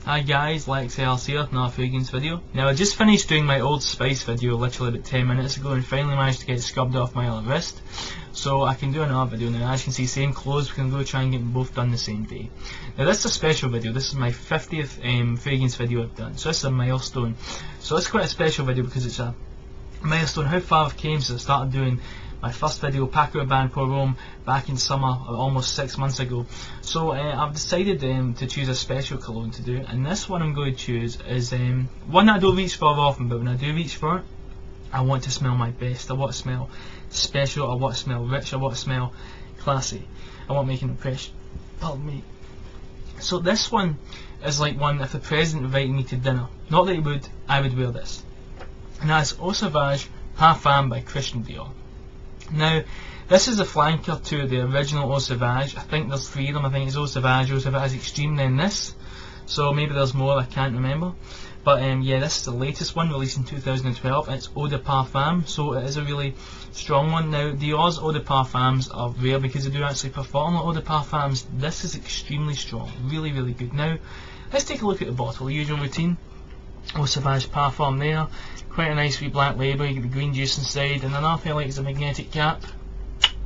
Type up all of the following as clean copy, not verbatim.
Hi guys, Lex Ellis here, another fragrance video. Now I just finished doing my Old Spice video literally about 10 minutes ago and finally managed to get it scrubbed off my other wrist. So I can do another video now. As you can see, same clothes, we can go try and get them both done the same day. Now this is a special video, this is my 50th fragrance video I've done. So this is a milestone. So it's quite a special video because it's a milestone how far I've came since I started doing my first video, Paco Rabanne pour Homme, back in summer, almost 6 months ago. So I've decided to choose a special cologne to do, and this one I'm going to choose is one that I don't reach for often, but when I do reach for it, I want to smell my best. I want to smell special, I want to smell rich, I want to smell classy, I want to make an impression. Pardon me. So this one is like one, if the president invited me to dinner, not that he would, I would wear this. And that's Eau Sauvage Parfum by Christian Dior. Now, this is a flanker to the original Eau Sauvage. I think there's 3 of them. I think it's Eau Sauvage Extreme, then this. So maybe there's more, I can't remember. But yeah, this is the latest one, released in 2012. It's Eau de Parfum, so it is a really strong one. Now, Dior's Eau de Parfums are rare because they do actually perform like Eau de Parfums. This is extremely strong, really, really good. Now, let's take a look at the bottle, the usual routine. Eau Sauvage Parfum there, quite a nice wee black label, you get the green juice inside, and another thing I like is a magnetic cap.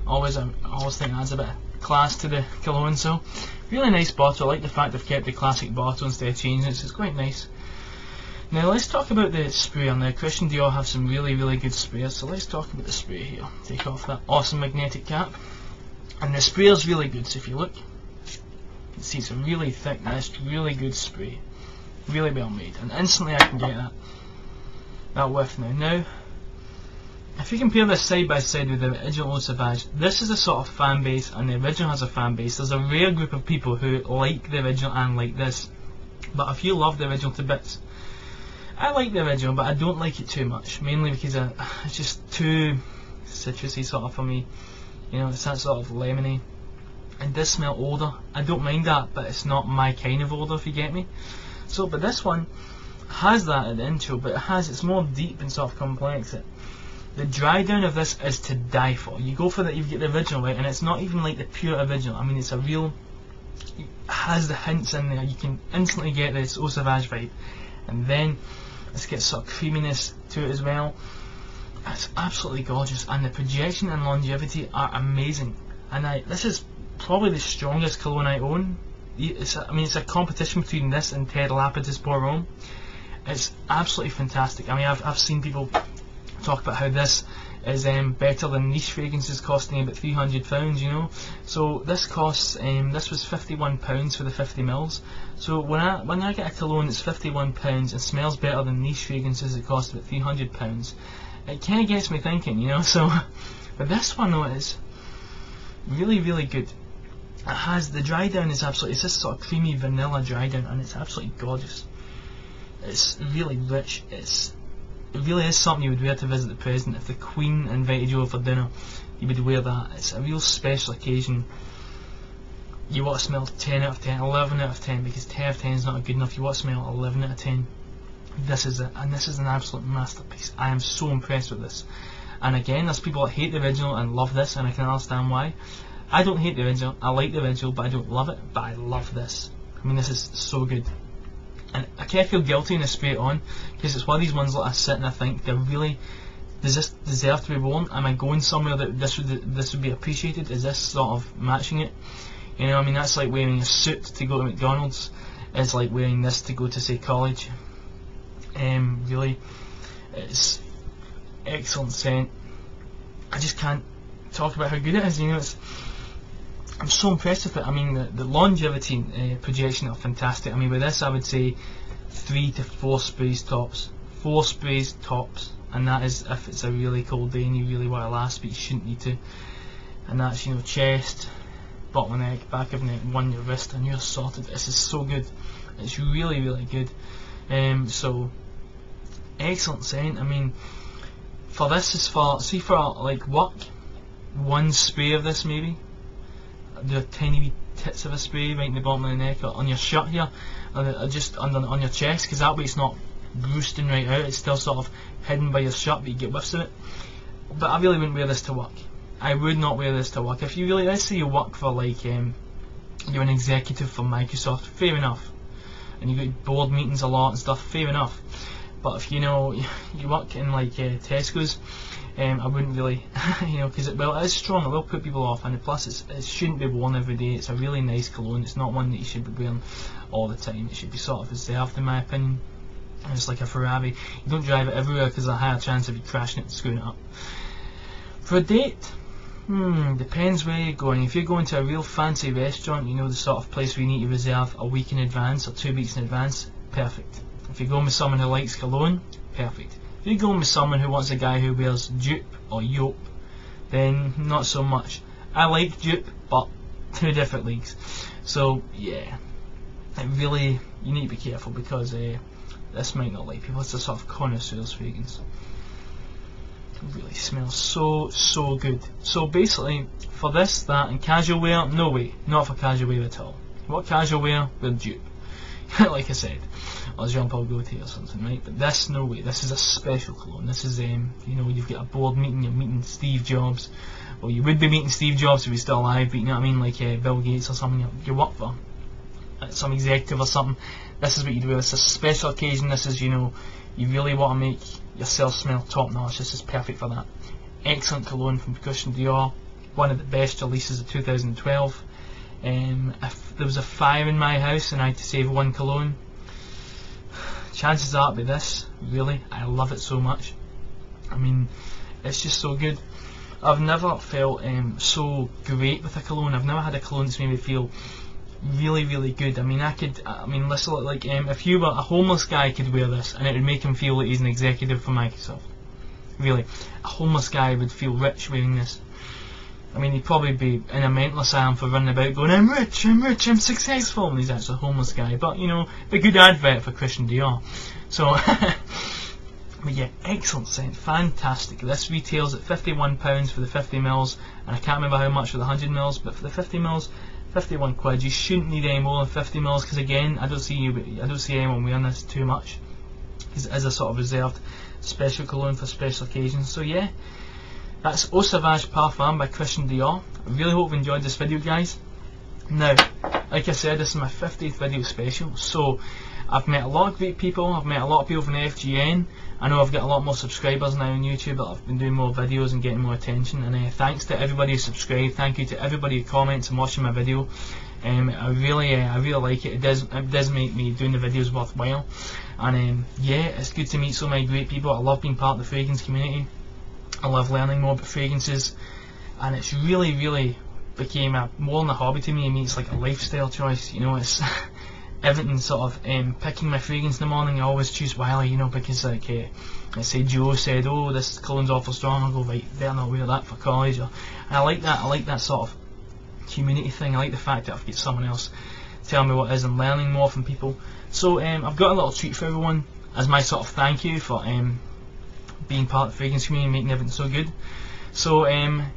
I always think adds a bit of class to the cologne, so really nice bottle. I like the fact they've kept the classic bottle instead of changing it, so it's quite nice. Now let's talk about the sprayer. Now Christian Dior have some really, really good sprayers, so let's talk about the spray here. Take off that awesome magnetic cap, and the sprayer's really good, so if you look, you can see it's a really thick, nice, really good spray. Really well made, and instantly I can get that whiff now. Now, if you compare this side by side with the original Eau Sauvage, this is a sort of fan base, and the original has a fan base. There's a rare group of people who like the original and like this, but if you love the original to bits, I like the original, but I don't like it too much, mainly because it's just too citrusy sort of for me. You know, it's that sort of lemony. It does smell older. I don't mind that, but it's not my kind of older, if you get me. So, but this one has that at the intro, but it's more deep and sort of complex. The dry down of this is to die for. You go for that, you get the original right, and it's not even like the pure original. I mean, it's a real, it has the hints in there. You can instantly get this Eau Sauvage vibe, and then this gets sort of creaminess to it as well. It's absolutely gorgeous, and the projection and longevity are amazing. And this is probably the strongest cologne I own. It's a competition between this and Ted Lapidus pour Homme. It's absolutely fantastic. I mean, I've seen people talk about how this is better than niche fragrances costing about £300, you know. So this costs, this was £51 for the 50 mils. So when I get a cologne that's £51 and smells better than niche fragrances that cost about £300, it kind of gets me thinking, you know. So, but this one though is really, really good. It has, the dry down is absolutely, it's this sort of creamy vanilla dry down, and it's absolutely gorgeous. It's really rich. It really is something you would wear to visit the president. If the Queen invited you over for dinner, you would wear that. It's a real special occasion. You want to smell 10 out of 10, 11 out of 10, because 10 out of 10 is not good enough. You want to smell 11 out of 10. This is it, and this is an absolute masterpiece. I am so impressed with this. And again, there's people that hate the original and love this, and I can understand why. I don't hate the original, I like the original, but I don't love it, but I love this. I mean, this is so good. And I kind of feel guilty when I spray it on, because it's one of these ones that I sit and I think, does this deserve to be worn? Am I going somewhere that this would be appreciated? Is this sort of matching it? You know, I mean, that's like wearing a suit to go to McDonald's. It's like wearing this to go to, say, college. Really, it's excellent scent. I just can't talk about how good it is, you know. I'm so impressed with it. I mean, the longevity projection are fantastic. I mean, with this I would say 3 to 4 sprays tops. 4 sprays tops, and that is if it's a really cold day and you really want to last, but you shouldn't need to. And that's, you know, chest, bottom of neck, back of neck, one your wrist, and you're sorted. This is so good. It's really, really good. So excellent scent. I mean, for this is for, see, for like work, 1 spray of this maybe. The tiny wee tits of a spray right in the bottom of the neck, or on your shirt here, or just on your chest, because that way it's not roosting right out, it's still sort of hidden by your shirt, but you get whiffs of it. But I really wouldn't wear this to work. I would not wear this to work. If you really, let's say you work for like, you're an executive for Microsoft, fair enough. and you got board meetings a lot and stuff, fair enough. But if you know you work in like Tesco's, I wouldn't really, because it is strong, it will put people off, and plus it shouldn't be worn every day. It's a really nice cologne. It's not one that you should be wearing all the time. It should be sort of reserved, in my opinion. And it's like a Ferrari. You don't drive it everywhere because there's a higher chance of you crashing it and screwing it up. For a date, depends where you're going. If you're going to a real fancy restaurant, the sort of place where you need to reserve a week in advance or 2 weeks in advance, perfect. If you're going with someone who likes cologne, perfect. If you're going with someone who wants a guy who wears Joop or Joop, then not so much. I like Joop, but 2 different leagues. So yeah, you need to be careful, because this might not like people. It's a sort of connoisseur's fragrance. It really smells so good. So basically, for this, that, and casual wear, no way, not for casual wear at all. What casual wear? With Joop. Like I said, or Jean-Paul Gaultier or something, right? But this, no way. This is a special cologne. This is, you've got a board meeting, you're meeting Steve Jobs. Well, you would be meeting Steve Jobs if he's still alive, but you know what I mean, like Bill Gates or something you work for, some executive or something. This is what you do. It's a special occasion. This is, you really want to make yourself smell top notch. This is perfect for that. Excellent cologne from Christian Dior. One of the best releases of 2012. If there was a fire in my house and I had to save one cologne, chances are it'd be this. Really, I love it so much. I mean, it's just so good. I've never felt so great with a cologne. I've never had a cologne that's made me feel really good. I mean, listen, like if you were a homeless guy could wear this and it would make him feel like he's an executive for Microsoft. Really, a homeless guy would feel rich wearing this. I mean, he'd probably be in a mental asylum for running about going, I'm rich, I'm successful, and he's actually a homeless guy. But a good advert for Christian Dior. So, but yeah, excellent scent, fantastic. This retails at £51 for the 50ml, and I can't remember how much for the 100ml, but for the 50ml, 51 quid. You shouldn't need any more than 50ml, because again, I don't see anyone wearing this too much, because it is a sort of reserved special cologne for special occasions. So yeah, that's Eau Sauvage Parfum by Christian Dior. I really hope you enjoyed this video, guys. Now, like I said, this is my 50th video special, so I've met a lot of great people. I've met a lot of people from the FGN. I know I've got a lot more subscribers now on YouTube, but I've been doing more videos and getting more attention, and thanks to everybody who subscribed. Thank you to everybody who comments and watching my video. I really like it. It does make me doing the videos worthwhile, and yeah, it's good to meet so many great people. I love being part of the fragrance community. I love learning more about fragrances, and it's really became more than a hobby to me. I mean, it's like a lifestyle choice. It's everything sort of picking my fragrance in the morning. I always choose Wiley, because like let's say Joe said, oh, this cologne's awful strong, I'll go, right, better not wear that for college. And I like that sort of community thing. I like the fact that I've got someone else telling me what it is and learning more from people. So I've got a little treat for everyone as my sort of thank you for being part of the fragrance community and making everything so good. So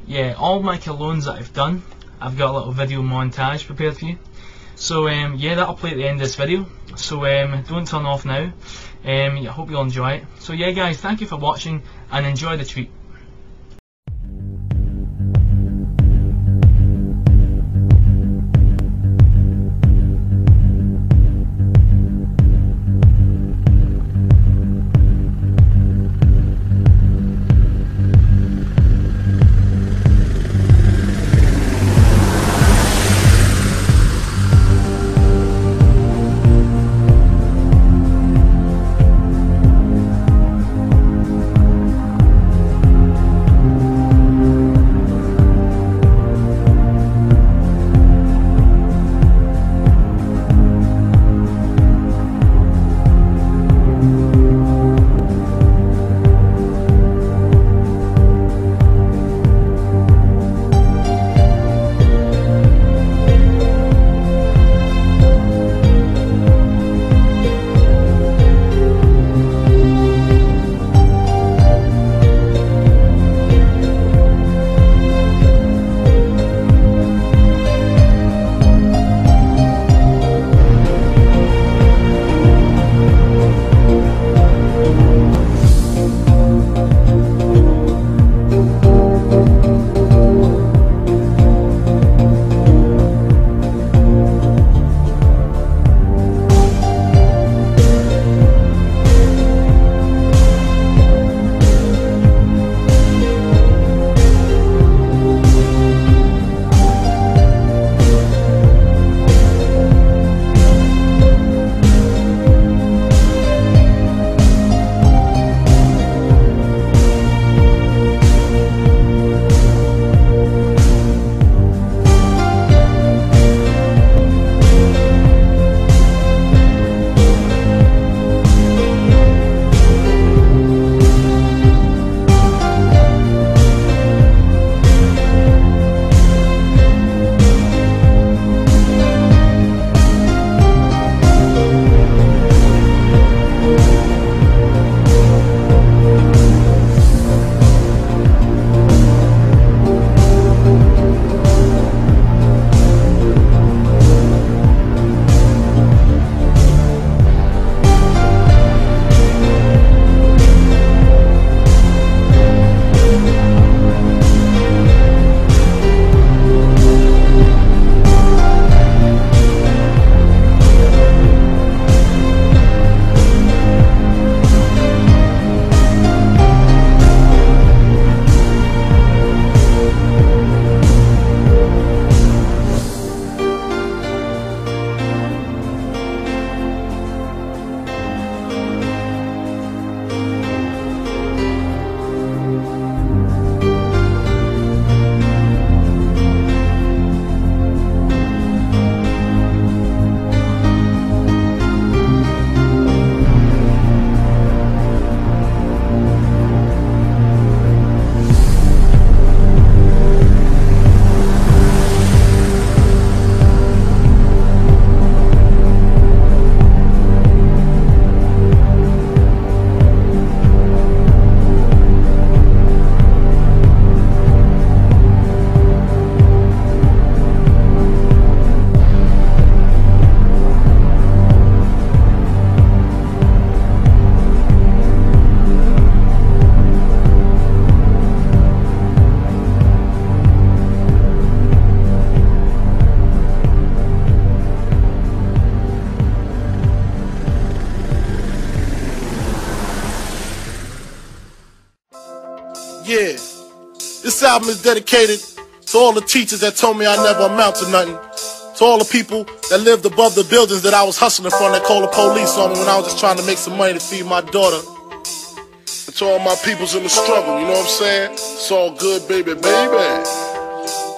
yeah, all my colognes that I've done, I've got a little video montage prepared for you. So yeah, that'll play at the end of this video, so don't turn off now. I hope you'll enjoy it. So yeah guys, thank you for watching and enjoy the treat. Yeah, this album is dedicated to all the teachers that told me I never amount to nothing. To all the people that lived above the buildings that I was hustling from that called the police on me when I was just trying to make some money to feed my daughter. And to all my peoples in the struggle, you know what I'm saying? It's all good, baby, baby.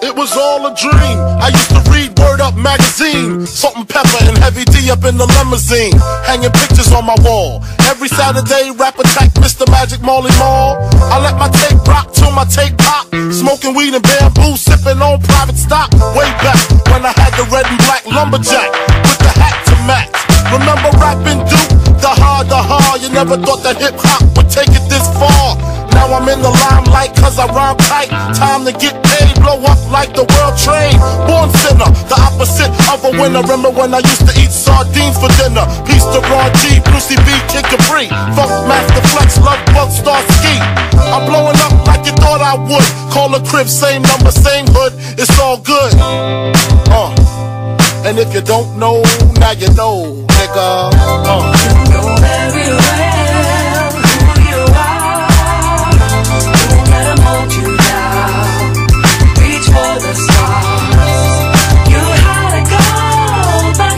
It was all a dream. I used to read Word Up magazine, Salt and Pepper and Heavy D up in the limousine, hanging pictures on my wall. Every Saturday, rap attack Mr. Magic Marley Marl. I let my tape rock till my tape pop, smoking weed and bamboo, sipping on private stock. Way back when I had the red and black lumberjack with the hat to match. Remember rapping Duke? The hard, you never thought that hip-hop would take it this far. Now I'm in the limelight cause I rhyme tight. Time to get paid, blow up like the world trade. Born sinner, the opposite of a winner. Remember when I used to eat sardines for dinner? Peace to Ron G, Brucey B, Kid Capri, Funk Master Flex, Love Bug, Star Ski. I'm blowing up like you thought I would. Call a crib, same number, same hood. It's all good. And if you don't know, now you know, nigga. You know very well who you are. Don't let 'em hold you down. Reach for the stars. You had to go, but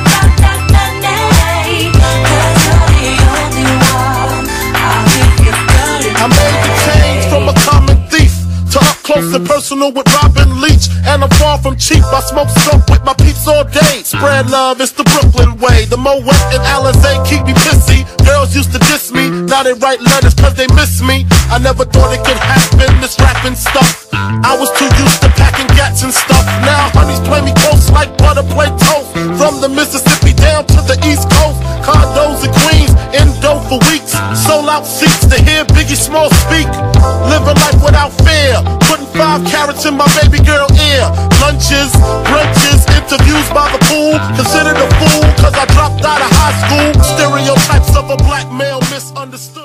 nay. 'Cause you're the only one. I'll give you good and I made the change from a common thief to up close and personal with Robin Leach. And I'm far from cheap, I smoke soap with my peeps all day. Spread love, it's the Brooklyn way. The Moet and Alizé keep me pissy. Girls used to diss me, now they write letters cause they miss me. I never thought it could happen, this rapping stuff. I was too used to packing gats and stuff. Now honeys play me close like butter play toast. From the Mississippi down to the East Coast. Condos in Queens, Indo for weeks. Sold out seats to hear Biggie Small speak. Living life without fear, putting 5 carats in my baby girl ear. Lunches, brunches, interviews by the pool. Considered a fool cause I dropped out of high school. Stereotypes of a black male misunderstood.